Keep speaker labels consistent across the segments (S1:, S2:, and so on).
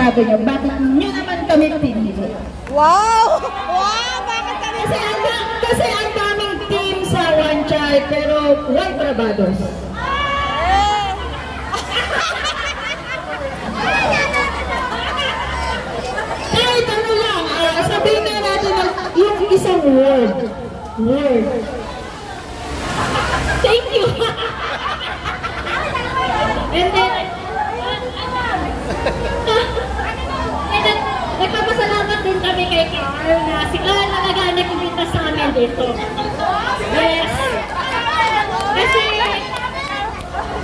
S1: masasabi niyo? Bakit niyo naman kami pinili?
S2: Wow! Wow! Bakit kami
S1: Kasi ang daming team sa One Child, pero why Barbados? Kahit ano lang, sabihin na natin yung isang word. Thank you! And then, nagpapasalamat din kami kay Carl na si Carl talaga nag-invita sa amin dito. Yes! Kasi...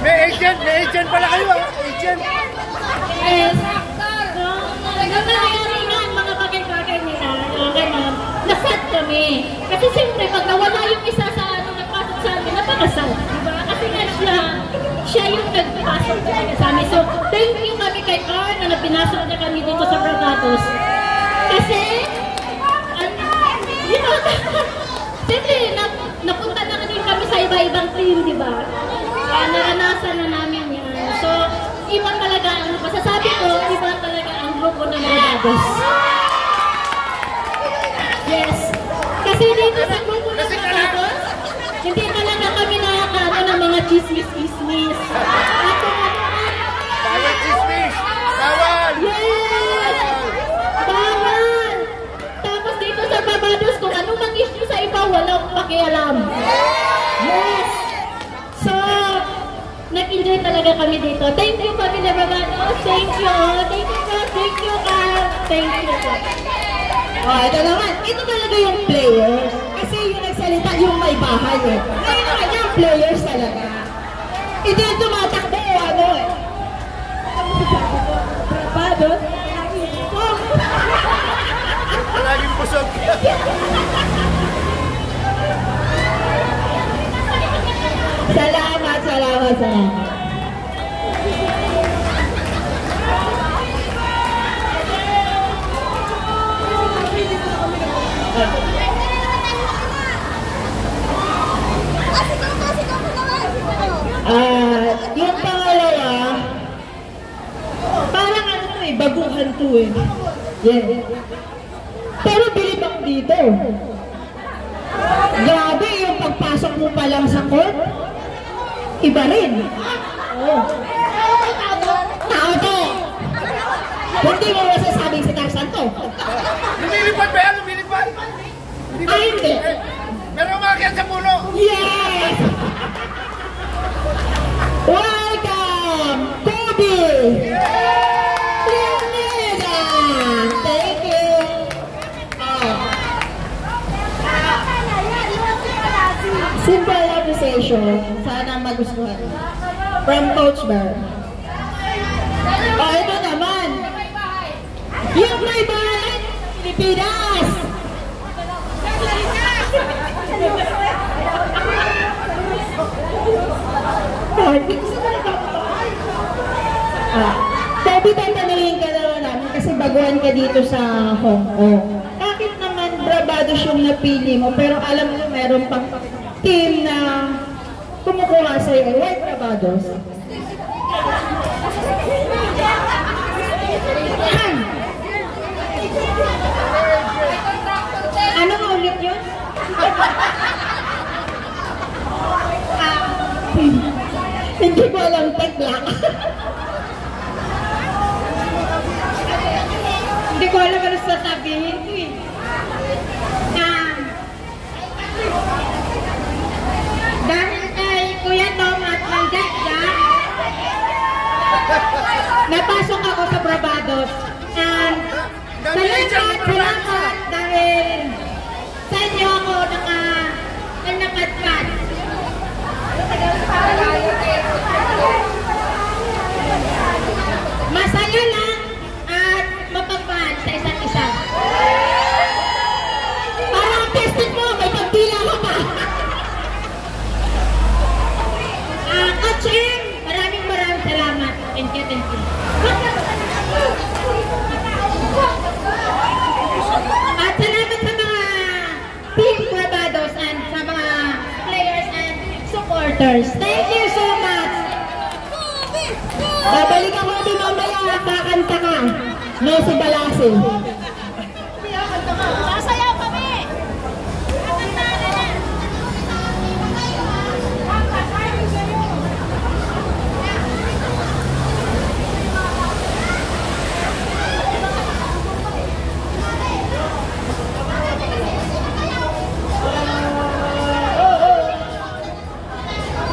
S3: May agent pala kayo, agent!
S1: Yes! Nangyayari nga ang mga bagay-bagay nila, gano'n, nasad kami. Kasi siyempre, pag nawala yung isa sa nagpasok sa amin, napakasad, diba? Kasi nga siya yung nagpasok sa amin. So, thank you kami kay Carl na pinasok niya kami dito sa Barbados. Kasi, siyempre, napunta na din kami sa iba-ibang team, diba? Naranasan na namin yan. So, iba talaga, masasabi ko, iba talaga ang grupo ng Barbados. Yes. Kasi dito sa grupo ng Barbados, hindi talaga kami nakakaano ng mga chismis-chismis.
S3: Bawal chismis! Bawal!
S1: Yes! Bawal! Tapos dito sa Barbados, kung ano mang issue sa iba, walang pakialam. Yes! So, nag-enjoy talaga kami dito. Thank you, Pamilya Barbados. Thank you. Thank you, God. Thank you, Carl. Thank you. Oh, ito naman. Ito talaga yung players. Kasi yung nagsalita, yung may bahay eh. Ngayon naman yung players talaga. Hindi yung tumatakbo o ano eh. Barbados?
S3: Laging busog.
S1: Salamat. Yung pangalawa, parang ano to eh, baguhan to eh. Yeah. Pero bilib ako dito. Grabe, yung pagpasok mo pa lang sa court, iba rin. Oh. Tao to. Hindi mo masasabing si Tarzan to.
S3: Lumilipad ba yan? Lumilipad?
S1: Ay, hindi.
S3: Meron umakyat sa puno.
S1: Yes! Welcome, Kobe! Leonida! Thank you! Simple appreciation. Sana magustuhan. From Coach Bear. Ito naman. Yung may bahay, Pilipinas! Sabi tatanungin ka naman namin kasi baguhan ka dito sa Hong Kong. Bakit naman Barbados yung napili mo pero alam mo meron pang team na kumukuha sa'yo? Why Barbados? Ano nga ulit yun? Hindi ko alam tagla. Hindi ko alam ano sasabihin ko eh. Dahil kay Kuya Tom at Manjaka, napasok ako sa Barbados. Salamat dahil sa inyo ako nakatkat. Masaya lang at mapagpahal sa isa't isa. Parang testing mo, may pagpila ka pa. Coach M, maraming salamat. Thank you. At salamat sa mga Team Barbados and sa mga players and supporters. Thank you so much. Babalik ako din mamaya at kakanta ka. No, si Balase.
S2: Sasayaw kami!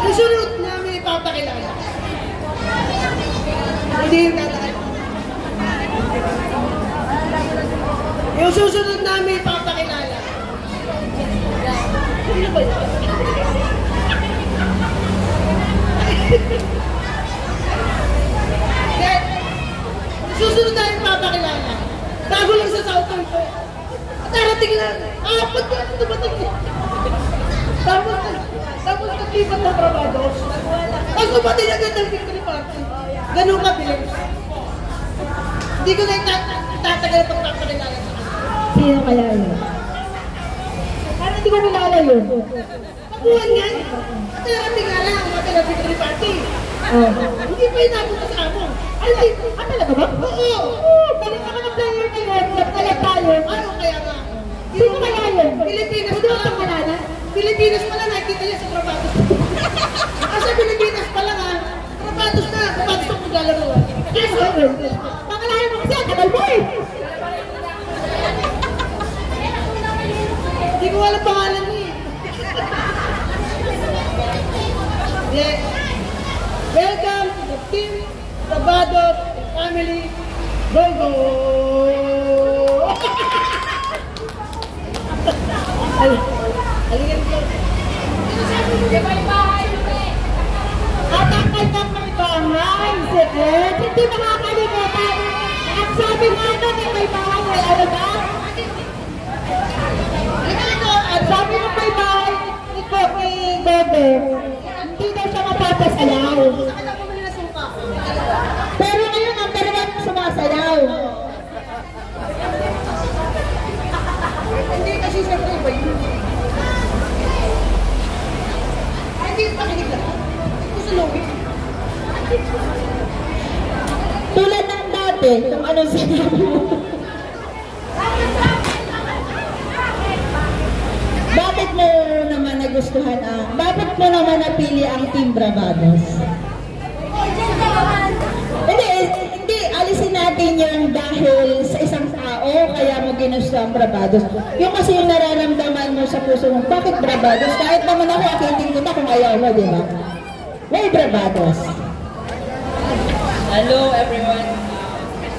S4: Susunod namin ipapakilala. Hindi yung tataan. Yung susunod namin ipapakilala. Sino ba yun? Susunod namin ipapakilala. Bago lang sa Southern po. Darating lang. Apat na ito dumating. Tapos naglipat ng Barbados. Tapos dumating agad ng victory party. Ganun kabilis. Hindi ko na itatagal itong papakilala sa akin.
S1: Sino kaya yun? Parang hindi ko kilala yun.
S4: Nakuhan yan. At narating nga lang ang mga victory party.
S1: Oh.
S4: Hindi pa inapunta sa ako. Ay,
S1: Talaga ba?
S4: oo.
S1: Galing ako ng player na yun. Nagkala tayo.
S4: Ano kaya nga?
S1: Sino kaya yun?
S4: Pilipinas
S1: Hindi
S4: pa
S1: ko
S4: lang.
S1: kilala.
S4: Pilipinas pa lang, nakikita niya sa Barbados. Sa Pilipinas pa lang ha. Barbados na. Barbados ang maglalaro.
S1: Yes, yun. Pangalala mo kasi ang tagal mo eh.
S4: Hindi ko alam pangalan niya eh. Yeah. Welcome to the team, Barbados family. Go, go! Halingin ko.
S1: At ang kanyang may bahay, si Ed, hindi makakalimutan. At sabi nga ito na may bahay, ano ba? At sabi ng may bahay, ni Bebe, hindi daw siya mapapasayaw. Pero ngayon ang dalawang sumasayaw.
S4: Hindi kasi siyempre iba yun. Hindi pakinig lang. Gusto logik.
S1: Tulad ng dati, kung anong sinabi mo. Bakit mo naman nagustuhan bakit mo naman napili ang Team Barbados? Hindi, alisin natin yung dahil sa isang tao, kaya mo ginusto ang Barbados. Yung kasi yung nararamdaman mo sa puso mo, bakit Barbados? Kahit naman ako, akitin kita kung ayaw mo, di ba? Why Barbados?
S5: Hello everyone.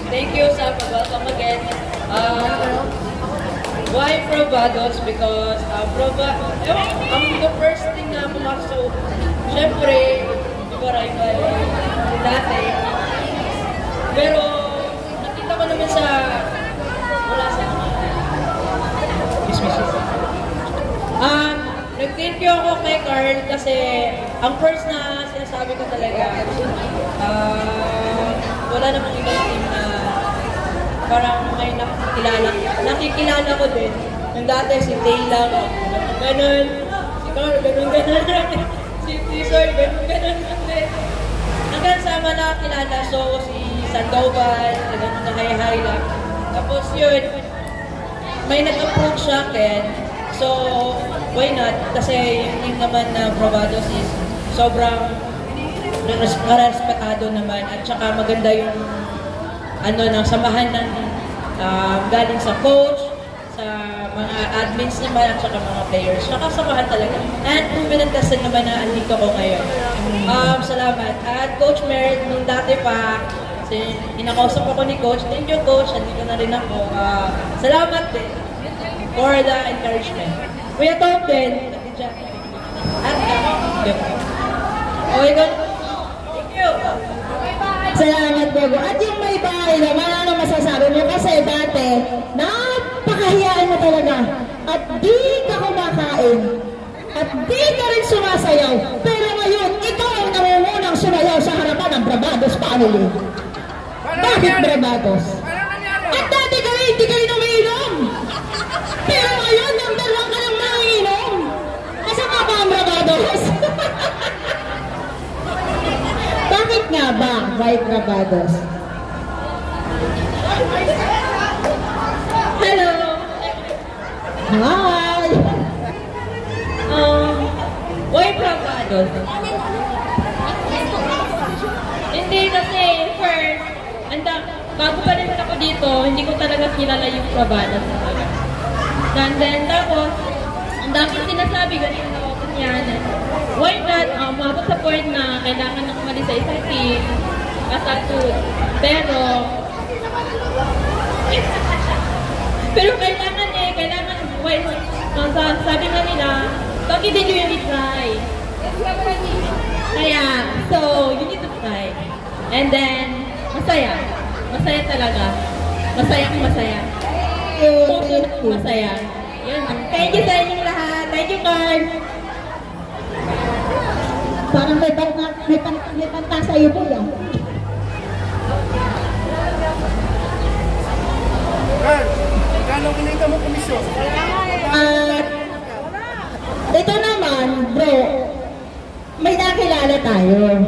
S5: Thank you sa pag-welcome again. Why Barbados? Because the first thing na pumasok, syempre, di ba rival dati. Pero nakita ko naman wala sa nag-thank you ako kay Carl kasi ang first na sinasabi ko talaga, wala namang ibang team na parang may nakikilala ko din. Nung dati si Tay lang, ganun, si Carl, ganun, si Tisoy, ganun din. Hanggang sama nakakilala, so si Sandoval, ganun na hay-hay lang. Tapos yun, may nag-approach sa akin, so why not? Kasi yung team naman na Barbados is sobrang respetado naman at saka maganda yung samahan ng galing sa coach, sa mga admins naman at saka mga players. Nakasamahan talaga. And proven tested naman na andito ko ngayon. Salamat. At Coach Mer, nung dati pa, inakausap ako ni Coach. Thank you, Coach. Andito na rin ako. Salamat din for the encouragement. Kuya Tom din. At okay, thank you.
S1: Salamat, Bobo. At yung may bahay naman, ano masasabi mo? Kasi dati, napakahiyaan mo talaga. At di ka kumakain. At di ka rin sumasayaw. Pero ngayon, ikaw ang namungunang sumayaw sa harapan ng Barbados family. Bakit Barbados? At dati kayo, hindi kayo namiinom. Pero ngayon, number 1 ka ng mangiinom. Asa ka ba ang Barbados? Bakit nga ba, White Barbados?
S2: Hi!
S5: Why Bravados? Hindi kasi first, bago pa rin ako dito, hindi ko talaga kilala yung Bravados talaga. And then tapos, ang daming sinasabi, ganito ako yan. Why not, umabot sa point na kailangan na kumali sa isang team, kasatid. Pero kailangan, why, sabi nga nila, bakit hindi nyo yung i-try? Kaya, so, you need to try. And then, masaya. Masaya talaga. Masaya. Masaya. Yun. Thank you sa inyong lahat. Thank you, Carl.
S2: Parang may panta sa'yo po yan.
S3: Carl, kano kinita mo komisyon?
S2: At ito naman, bro, may nakilala tayo.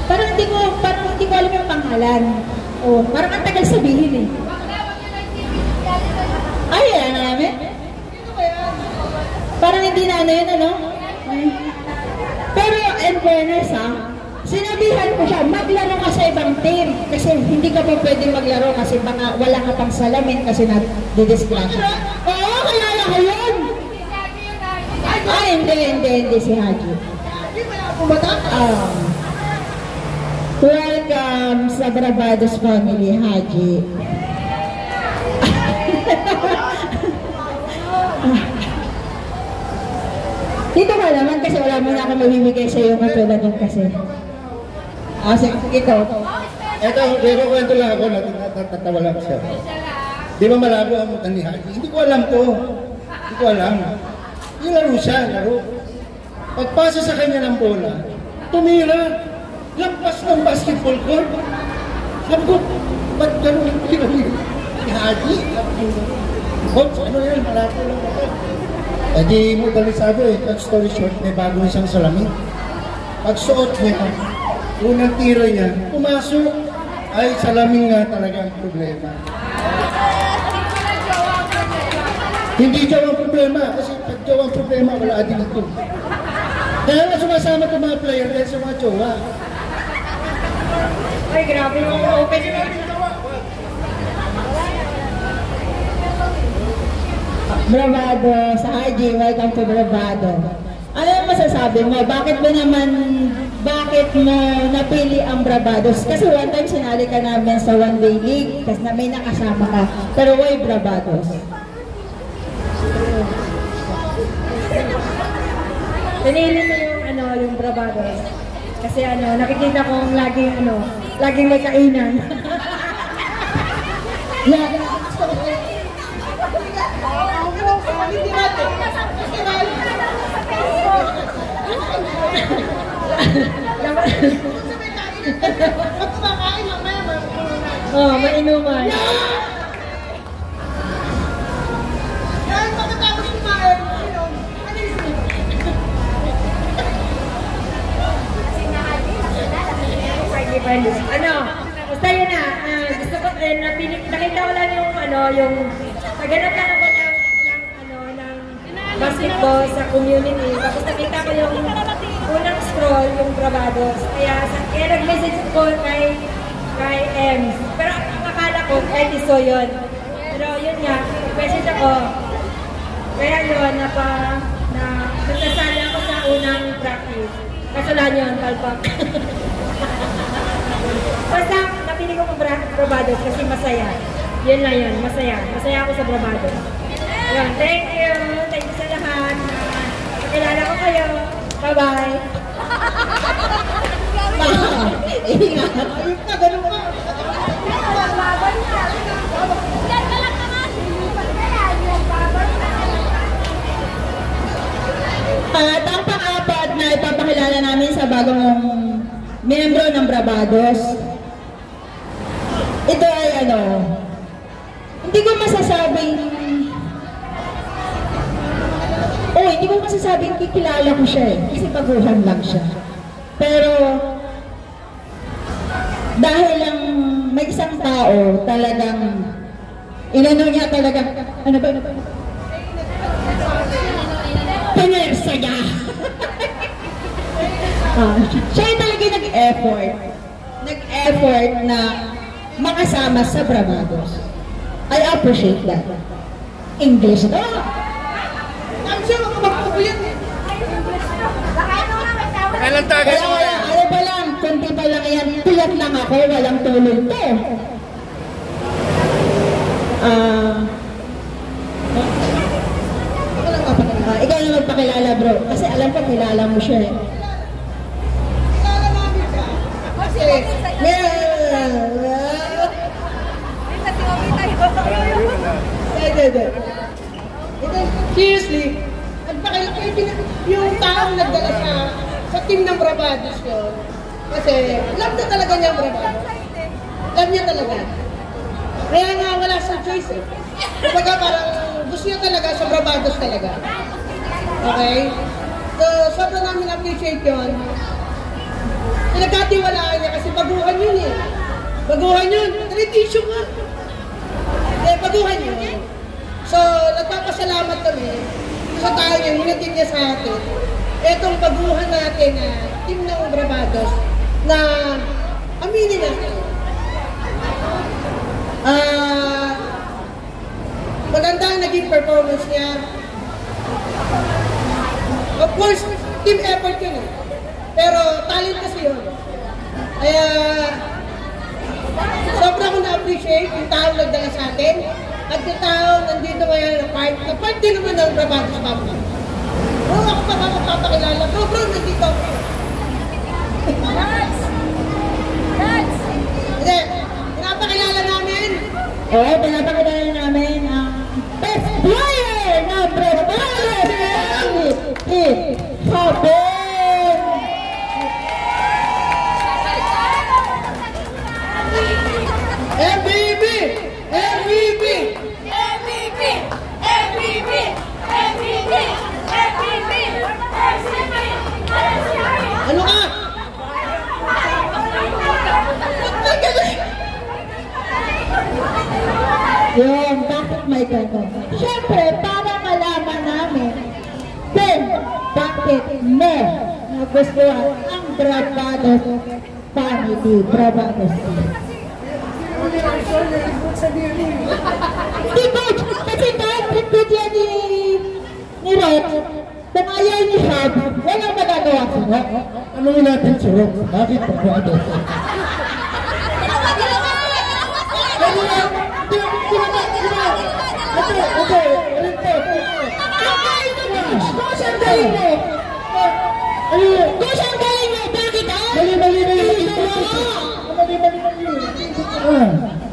S2: Parang hindi ko alam yung pangalan. Oh, parang ang tagal sabihin eh. Ay, yan namin. Parang hindi na ano yun, ano? Pero, in fairness ha, sinabihan ko siya, maglaro ka sa ibang team. Kasi hindi ka pa pwedeng maglaro kasi baka wala ka pang salamin kasi na-disclash. Oo, kilala ko yun. Ay, hindi si Haji. Welcome sa Bravados family, Haji. Dito ka naman kasi wala mo na ako mamimigay sa iyo katulad ng kasi. Sige ko.
S3: Eto, kwento lang ako, natatawa lang siya. Di ba malabo ang mutan ni Haji? Hindi ko alam to. Hindi ko alam. Yung laro siya, laro. Pagpasa sa kanya ng bola, tumira. Lampas ng basketball court. Sabi ko, ba't gano'n yung pinamili ni Haji? Coach, ano yan? Malabo lang ako. Eh di mo sabi cut story short, may bago siyang salamin. Pagsuot niya, unang tira niya, pumasok, ay salamin nga talaga ang problema. Hindi jaw ang problema, kasi pag jaw ang problema, wala din ito. Kaya nga sumasama itong mga player dahil sa mga jowa.
S5: Ay, grabe yung open yun.
S2: Bravado, sa Haji, welcome to Bravado. Ano yung masasabi mo? Bakit mo napili ang Bravados? Kasi one time sinali ka namin sa one-day league, kasi na may nakasama ka. Pero why Bravados?
S5: Pinili ko yung Bravados. Kasi nakikita kong laging may kainan. Mainuman. Basta yun na, gusto ko, nakita ko lang yung naganap lang ako ng basketball sa community. Tapos nakita ko yung unang scroll, yung Bravados. Kaya nag-message ko kay Ems. Pero ang akala ko, kay Tiso yun. Pero yun nga, message ako. Kaya yun, nagsasali ako sa unang practice. Kasalan yun, palpak. Basta, napili ko ng Bravados kasi masaya. Yun lang yun, masaya. Masaya ako sa Bravados. Yun, thank you. Thank you sa lahat. Pakilala ko kayo. Bye-bye.
S2: Ingat. Ayun na, ganun ka. At ang pang-apat na ipapakilala namin sa bagong miyembro ng Bravados. Ito ay hindi ko masasabing kikilala ko siya eh. Kasi paguhan lang siya. Pero, dahil lang may isang tao talagang Inano niya talaga, ano ba? Pinersa niya. Siya yung talaga nag-effort na makasama sa Bravados. I appreciate that. English na.
S4: I'm sure makapagpupo yan.
S3: Kailan tagay mo yan?
S2: Ano ba lang, kunti pa lang yan. Puyat lang ako, walang tulog to. Ikaw na magpakilala bro. Kasi alam ko, kilala mo siya eh.
S4: Kilala namin siya. Kasi, seriously, yung taong nagdala sa team ng Bravados yun, kasi love na talaga niya ang Bravados. Love niya talaga. Kaya nga wala sa choice eh. Kumbaga parang gusto niya talaga sa Bravados talaga. Okay? So, sobrang namin appreciate yun. Pinagkatiwalaan niya kasi baguhan yun eh. Baguhan yun. Tradition nga. Baguhan yun. So, nagpapasalamat kami sa tayo yung hinatid niya sa atin. Etong baguhan natin na team ng Bravados na aminin natin. Maganda ang naging performance niya. Of course, team effort yun eh. Pero talent kasi yun. Kaya, sobra ko na-appreciate yung taong nagdala sa atin. At yung taong nandito ngayon na part din naman ng Bravados family. Oo, ako pa magpapakilala. Bro, nandito ako. Hindi, pinapakilala namin.
S2: Oo, pinapakilala namin ang best player na Bravados! Habon!
S4: MVP! MVP!
S1: MVP! MVP! MVP! MVP!
S4: Ano ka?
S2: Yun, bakit may ganun? Siyempre, para malaman namin kung bakit mo nagustuhan ang Bravados family, Bravados team. Hindi coach, kasi kahit recruit yan ni Rob, kung ayaw ni Rob, walang magagawa si Rob.
S3: Tanungin natin si Rob, bakit Bravados?
S2: Coach, ang galing mo! Coach, ang galing mo! Bakit ah?
S3: Mali.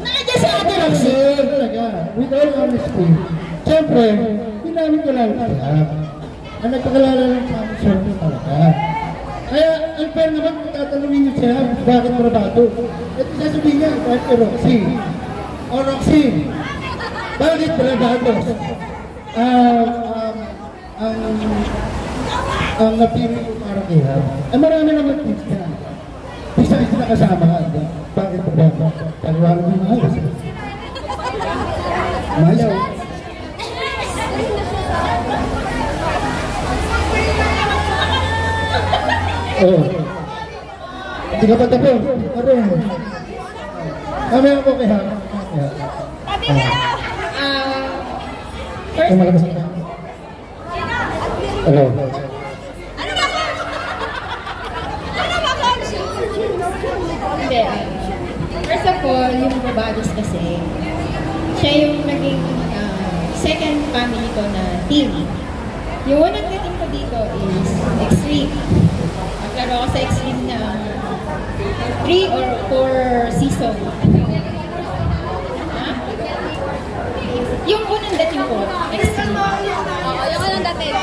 S2: Nakadya sa atin ang
S3: Kasi talaga, with all honesty, siyempre, hindi namin kilala siya. Ang nagpakilala lang sa amin siya talaga. Kaya, unfair naman kung tatanungin niyo siya, bakit Bravados? At sasabihin niya, bakit kay Roxy? O Roxy, bakit Bravados? Ang napili ko para kay Hab. Marami naman tips na. Isa na kasama ka. Bakit Bravados? Paliwala mo yung halos. Malaw. Oh. Hindi ka pa tapos. Kami ako kay Hab. First, malakas ka. Hello.
S1: Hindi. First of all, yung Bravados kasi, siya yung naging second family ko na team. Yung unang dating ko dito is Extreme. Naglaro ako sa Extreme na 3 or 4 season. Yung unang dating ko, Extreme. Oo, yung unang dating.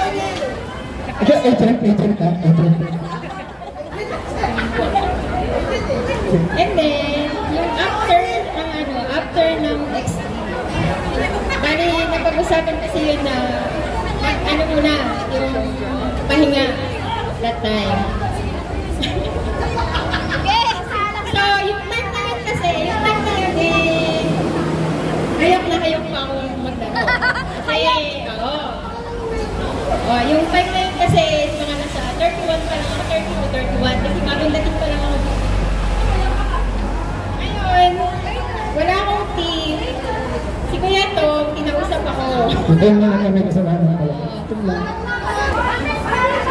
S3: Agent ka.
S1: And then, yung after ng Extreme. Bali, napag-usapan kasi yun na muna, yung pahinga that time. So, yung time na yun kasi, ayok
S3: Hindi mo lang kami kasalanan pala. Ito lang.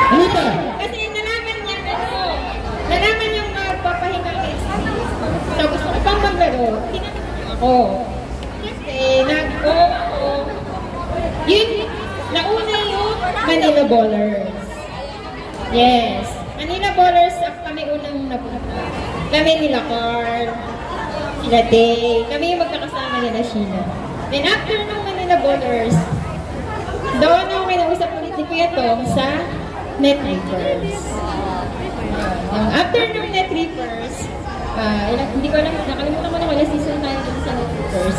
S3: Anita!
S2: Kasi nalaman niya nalaman yung papahinga kay Steve. So gusto ko pang maglaro. Tinanong ako. Kasi yun, nauna yung Manila Ballers. Yes. Manila Ballers, kami unang napunta. Kami nila Carl, sila Day, kami yung magkakasama nila Sheila. Then after ng Manila Ballers, doon ako may nausap ulit ni Kuya Tom sa Net Reapers. After ng Net Reapers, hindi ko alam, nakalimutan ko na wala season tayo dito sa Net Reapers.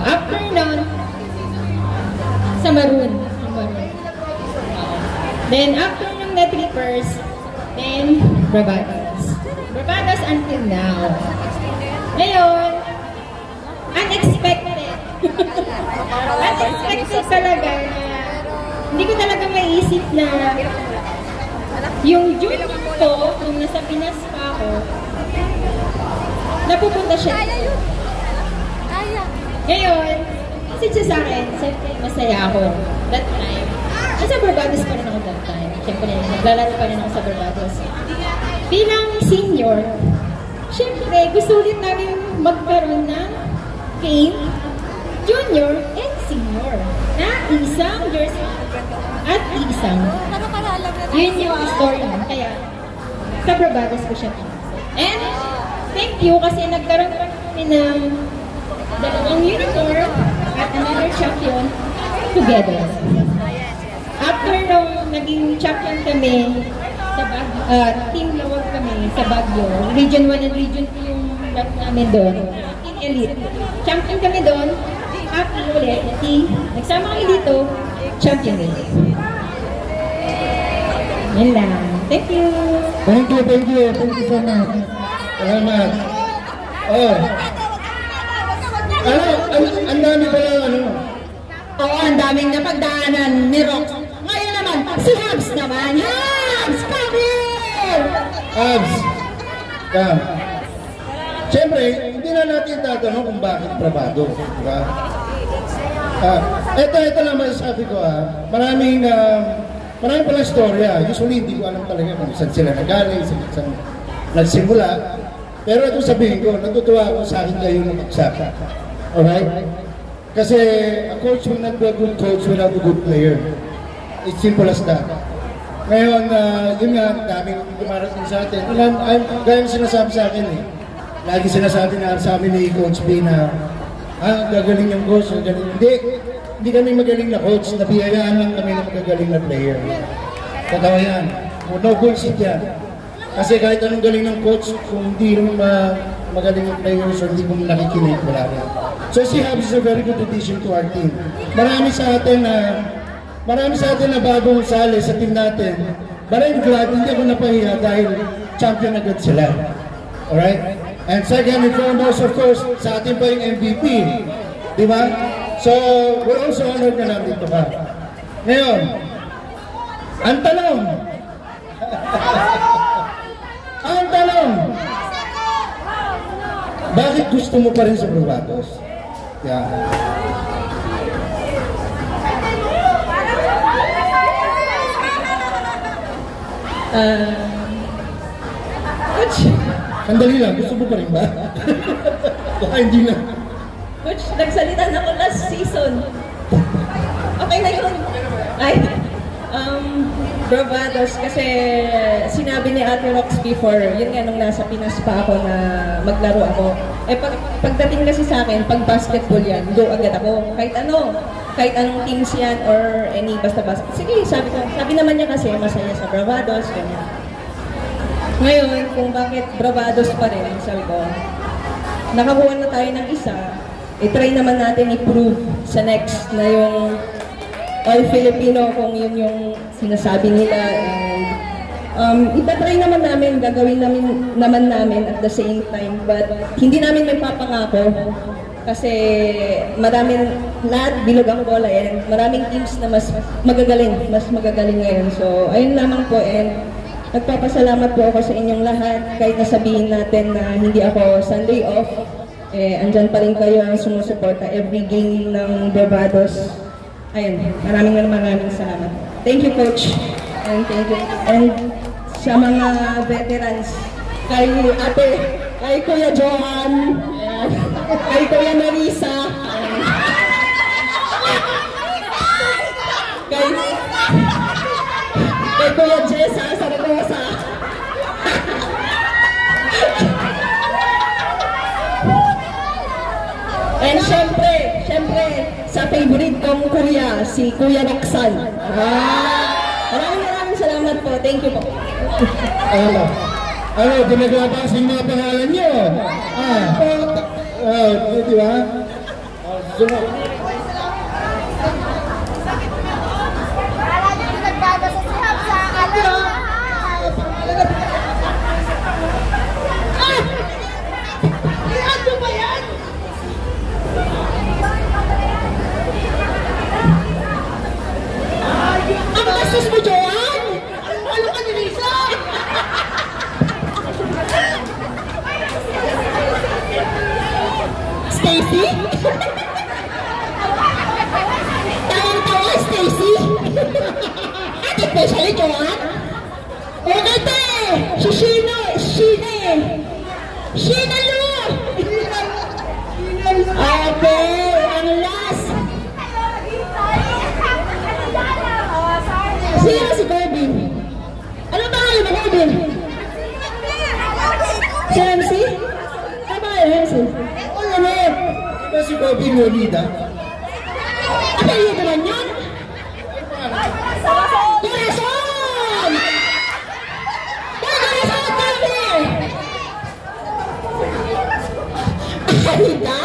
S2: After nun, sa Maroon. Then after ng Net Reapers, then Bravados. Bravados until now. Ngayon, unexpected. Unexpected talaga na hindi ko talaga maiisip na yung June ko, nung nasa Pinas pa ako, napupunta siya. Ngayon, message siya sa akin, siyempre masaya ako that time. Nasa Barbados pa rin ako that time. Siyempre, naglalaro pa rin ako sa Barbados. Bilang senior, siyempre, gusto ulit namin magkaroon ng game, junior and senior, na isang jersey at isang. Yun yung story mo. Kaya, sa Barbados ko siya pinasok. And, thank you kasi nagkaroon pa kami ng dalawang unicorn at another champion together. After nung naging champion kami sa team lawag kami sa Baguio, Region 1 and Region 2 yung rap namin doon, in elite. Champion kami doon, happy ulit, nagsama kami dito, champion ulit. Yan lang. Thank you.
S3: Thank you so much. Salamat. Oh. Ang dami pala
S2: Oo, ang daming napagdaanan ni Rox. Ngayon naman, si Habs naman. Habs! Come here!
S3: Habs! Come. Siyempre, hindi na natin tatanong kung bakit Bravado. Diba? Ito lang masasabi ko. Maraming palang storya. Usually, hindi ko alam talaga kung saan sila nagaling, saan nagsimula. Pero ito sabihin ko, natutuwa ako sa akin kayo ng magsaka. Alright? Kasi a coach will not be a good coach without a good player. It's simple as that. Ngayon, yun nga, daming dumarating sa atin. Gaya sinasabi sa akin lagi sinasabi na sa amin ni Coach B na gagaling yung coach, gagaling. Hindi kami magaling na coach, nabiyayaan lang kami na magagaling na player. Totoo yan. No bullshit yan. Kasi kahit anong galing ng coach, kung hindi rin magaling ng players or hindi mo nakikinig, wala rin. So si Habs is a very good addition to our team. Marami sa atin na bagong sali sa team natin. But I'm glad, hindi ako napahiya dahil champion agad sila. Alright? And second and foremost, of course, sa atin pa yung MVP. Di ba? So, we're also honored na nandito ka. Ngayon, ang tanong, bakit gusto mo pa rin sa Barbados? Yeah.
S5: Coach,
S3: Sandali lang, gusto mo pa rin ba? Baka hindi na.
S5: Coach, nagsalita na ako last season. Okay na yun. Barbados, kasi sinabi ni Ate Rox before, yun nga nung nasa Pinas pa ako na maglaro ako. Pagdating kasi sa akin, pag basketball yan, go agad ako. Kahit anong teams yan or any basta-basta. Sige, sabi naman niya kasi masaya sa Barbados, ganyan. Ngayon, kung bakit Barbados pa rin, sabi ko, nakakuha na tayo ng isa, try naman natin i-prove sa next na yung all Filipino kung yun yung sinasabi nila. Itatry naman namin, gagawin naman namin at the same time, but hindi namin may papangako kasi lahat bilog ang bola and maraming teams na mas magagaling ngayon. So, ayun lamang po and Nagpapasalamat po ako sa inyong lahat. Kahit nasabihin natin na hindi ako Sunday off, andyan pa rin kayo ang sumusuporta every game ng Bravados. Ayun, maraming salamat. Thank you, Coach. And thank you. And sa mga veterans, kay ate, kay Kuya Johan, kay Kuya Marisa, kay Kuya Jessa, Saragosa. And syempre, sa favorite kong kuya, si Kuya Roxanne. Maraming salamat po. Thank you po.
S3: Dinaglabasin mga pangalan nyo. Di ba? Sunod.
S2: Ang bastos mo, Joan! Ano ka ni Lisa? Stacy? Tawang-tawa, Stacy? Ate po siya, Joan? Okay, te! Si Sheena Lu! Okay, ang last! Sino si Kobe? Ano ba kayo ba, Kobe? Si MC? Ano ba kayo, MC? Ano?
S3: Diba si Kobe Leonida?
S2: Ano yun naman yun? Corazon! Corazon, Kobe! Aida?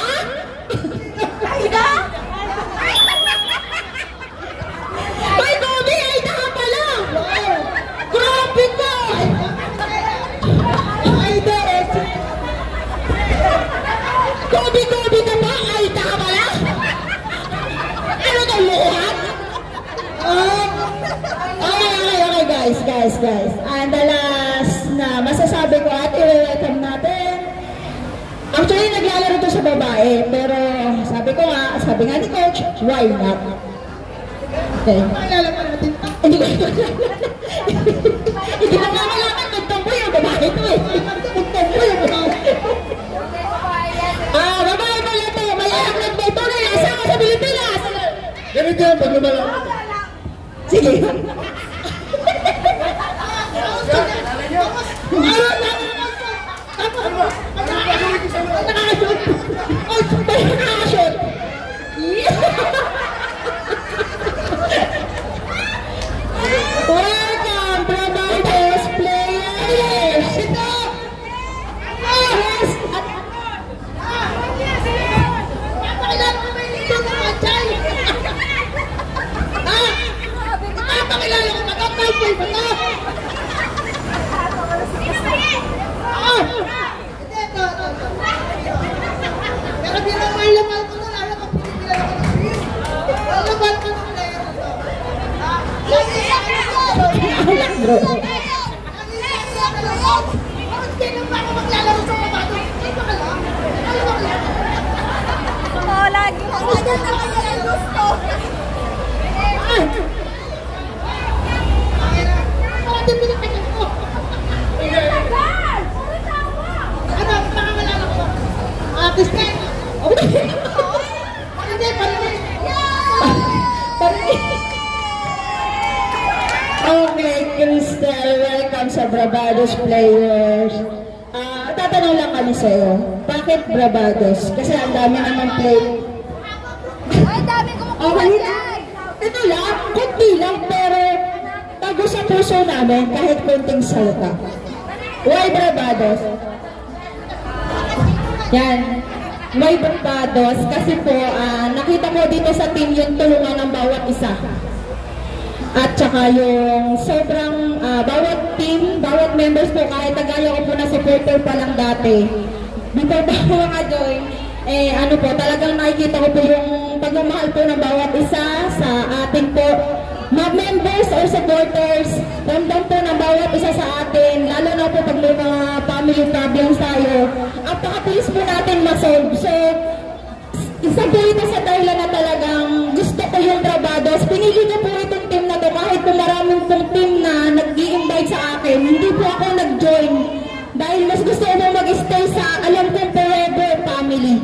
S2: Aida? Ay, Kobe! Aida ka pala! Grabe ka! Aida! Kobe ka ba? Aida ka pala? Ano itong lukuhan? Okay, guys. And the last na masasabi ko at i-welcome natin. Actually, naglalaro to sa babae, pero sabi nga ni Coach, why not? Okay. Hindi ko nga malaman, nagtamboy yung babae to eh. Nagtamboy yung babae. Babae pala to, malayang nagboto na yung asawa sa Pilipinas.
S3: Ganito yan, pag lumalang.
S2: Sige. Nakakashoot. Welcome, Bravados players. Ito. Yes. Napakilala ko ba yung ito ng Machay? Napakilala ko ba ito? Cowboy ba ito? Pero bilang may lamal ko na alam ko pinipilala ko ng film. Lamal ko ng player ito. Sino ba ako maglalaro sa babato? Sino ka lang? Ano ba lang? Oo, lagi. Ako dyan na kaya yung gusto. Ano pinipilala ko? Ano? Pangamalala ko? Kristen? Hindi, parinig. Okay, Crystal, welcome sa Bravados players. Tatanong lang kami sa'yo, bakit Bravados? Kasi ang dami naman play.
S6: Ay, dami kumukuha dyan.
S2: Ito lang, kunti lang, pero tago sa puso namin kahit kunting salita. Why Bravados? Yan. Why Bravados? Kasi po, nakita ko dito sa team yung tulungan ng bawat isa. At saka yung sobrang bawat team, bawat members po, kahit nagaya ko po na supporter pa lang dati. Before ba ko mga-join, talagang nakikita ko po yung pagmamahal po ng bawat isa sa ating po mga members or supporters, ramdam po ng bawat isa sa atin, lalo na po pag may mga family problems tayo, apakabilis po natin ma-solve. So, isa po ito sa dahilan na talagang gusto ko yung Brabados. Pinili ko po itong team na to kahit po maraming pong team na nag-i-invite sa akin, hindi po ako nag-join. Dahil mas gusto ko mag-stay sa alam kong forever family.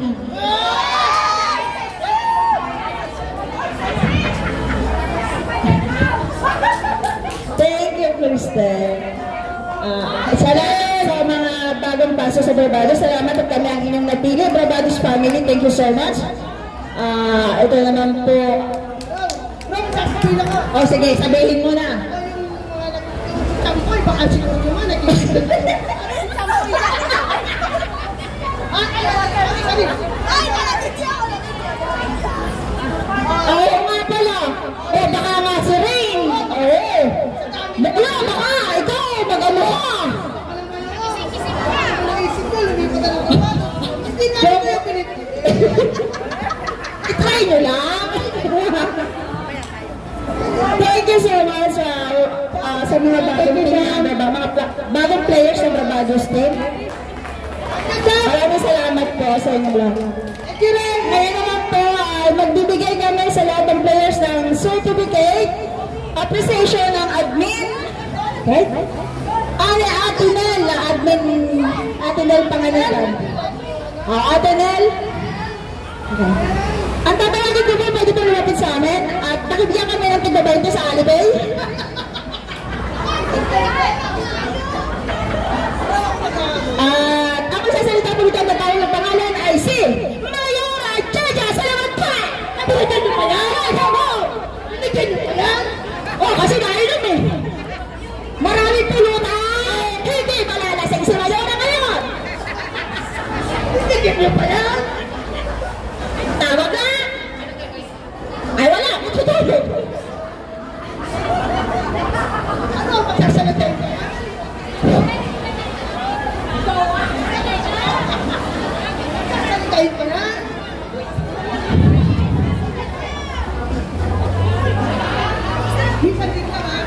S2: Thank you, Kristen. Salamat sa mga bagong paso sa Barbados. Salamat at kami ang inyong napili. Barbados family, thank you so much. Ito naman po. Oh, sige, sabihin mo na.
S4: Tampoy, baka siguro naman, nag-iisip.
S2: Oo nga pala. Baka nga si Rain. Oo. Baka, ikaw, mag-ano ka.
S4: Naisip ko, lumipat na lang naman. Hindi na ako yung pinipili.
S2: I-try nyo lang. Thank you so much sa mga bagong players sa Barbados team. Maraming salamat po sa inyo lang. Ngayon naman po, magbibigay kami sa lahat ng players ng certificate, appreciation ng admin. Okay? Ate Nel Panganalan. Ate Nel. Okay. Ang tatawagin ko po, pwede po lumapit sa amin at nakibigyan kami ng tigbabayin sa Alibay. At ako sasalita po dito na tayo ng pangalan ay si Mayora Jaja. Salamat pa! Nabilitan niyo pa yan? Nabilitan niyo pa yan? Kasi nainom eh. Maraming pulutan. Hindi malalasing si Mayora ngayon. Nabilitan niyo pa yan? Tawag na! Ay wala, matutulog. Ano ang magsasalita ko?
S4: Kahit pa na. Hindi ka ha.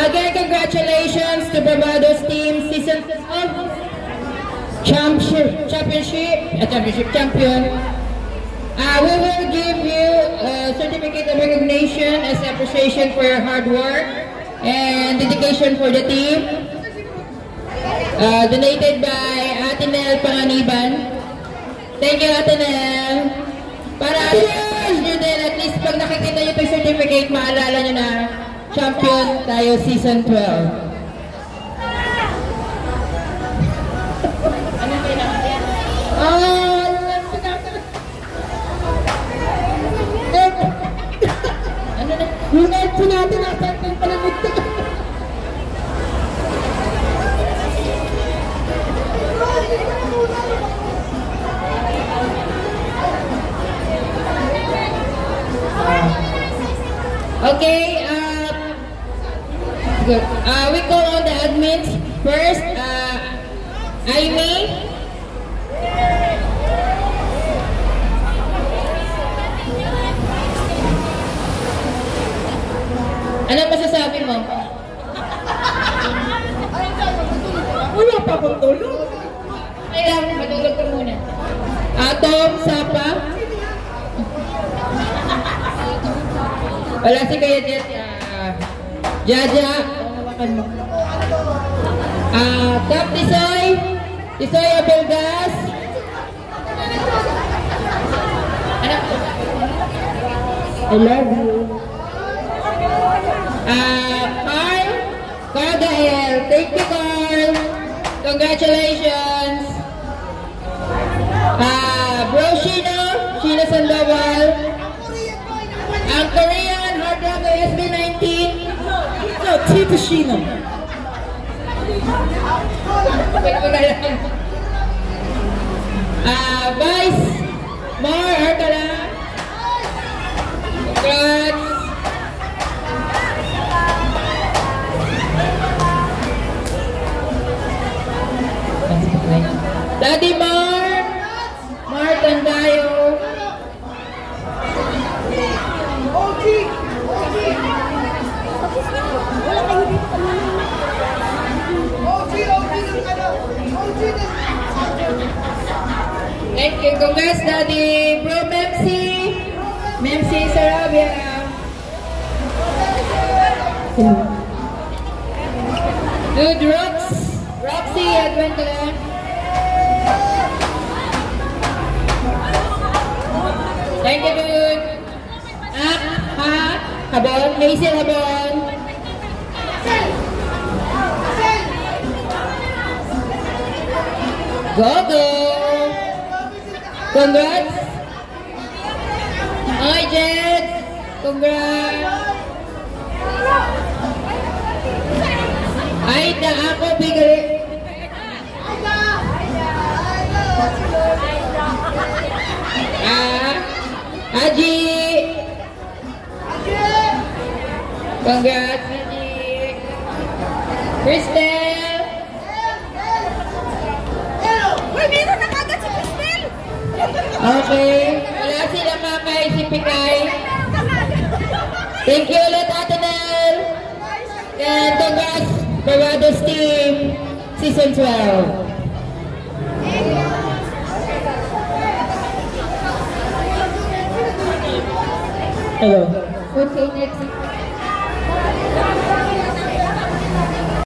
S5: Again, congratulations to Barbados team season 12 championship champion. We will give you a certificate of recognition as appreciation for your hard work and dedication for the team. Donated by Ate Nel Panganiban. Thank you, Ate Nel. Para nyo din, at least pag nakikita nyo itong certificate, maalala nyo na champion tayo season 12. Anong kailangan yan? Ano na?
S2: Yung elpo natin, natin panamit ko.
S5: Okay, good. We call on the admins first. Amy. Ano masasabi mo?
S2: Wala pa akong tulog.
S5: Kailangan matulog ka muna. Tom, Sapa. Wala si Kuya Jet. Jaja. Top Tisoy. Tisoy Abelgas. Ano?
S2: I love you.
S5: Carl Gael. Thank you, Carl. Congratulations. Bro Shino Sandoval. Ang Korean Hard Rock SB19.
S2: No, Tito Shino.
S5: Vice Mar Arcala. Congrats.
S1: Good, Roxy, Adventulin. Thank you, dude. Habon, Hazel Habon. Go! Congrats! Hi, Jed! Congrats! Aida, ako bigay. Aji! Congrats, Aji! Crystal!
S6: Uy, meron na kagad si Cristel!
S1: Okay. Wala sila mamay si Pikay. Thank you ulit, Ate Nel. And congrats, Barbados Team, Season 12. Hello.
S2: Okay, next.